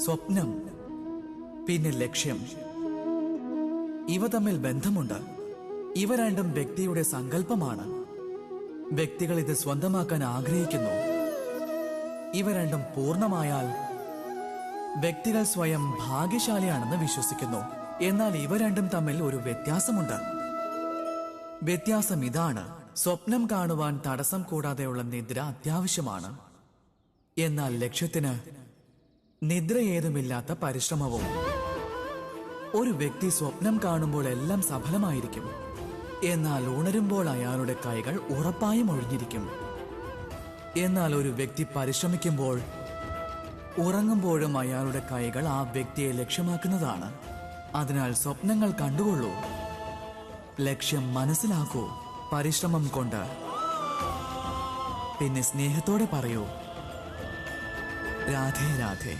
സ്വപ്നം പിന്നെ ലക്ഷ്യം ഇവ തമ്മിൽ ബന്ധമുണ്ട്. ഇവ രണ്ടും വ്യക്തിയുടെ സങ്കല്പമാണ്. വ്യക്തികൾ ഇത് സ്വന്തമാക്കാൻ ആഗ്രഹിക്കുന്നു. ഇവ രണ്ടും പൂർണ്ണമായാൽ വ്യക്തികൾ സ്വയം ഭാഗ്യശാലിയാണെന്ന് വിശ്വസിക്കുന്നു. എന്നാൽ ഇവ രണ്ടും തമ്മിൽ ഒരു വ്യത്യാസമുണ്ട്. വ്യത്യാസം ഇതാണ്: സ്വപ്നം കാണുവാൻ തടസ്സം കൂടാതെയുള്ള നിദ്ര അത്യാവശ്യമാണ്. എന്നാൽ ലക്ഷ്യത്തിന് നിദ്ര ഏതുമില്ലാത്ത പരിശ്രമവും. ഒരു വ്യക്തി സ്വപ്നം കാണുമ്പോൾ എല്ലാം സഫലമായിരിക്കും. എന്നാൽ ഉണരുമ്പോൾ അയാളുടെ കൈകൾ ഉറപ്പായും ഒഴിഞ്ഞിരിക്കും. എന്നാൽ ഒരു വ്യക്തി പരിശ്രമിക്കുമ്പോൾ ഉറങ്ങുമ്പോഴും അയാളുടെ കൈകൾ ആ വ്യക്തിയെ ലക്ഷ്യമാക്കുന്നതാണ്. അതിനാൽ സ്വപ്നങ്ങൾ കണ്ടുകൊള്ളൂ, ലക്ഷ്യം മനസ്സിലാക്കൂ. പരിശ്രമം കൊണ്ട് പിന്നെ സ്നേഹത്തോടെ പറയൂ, രാധേ രാധേ.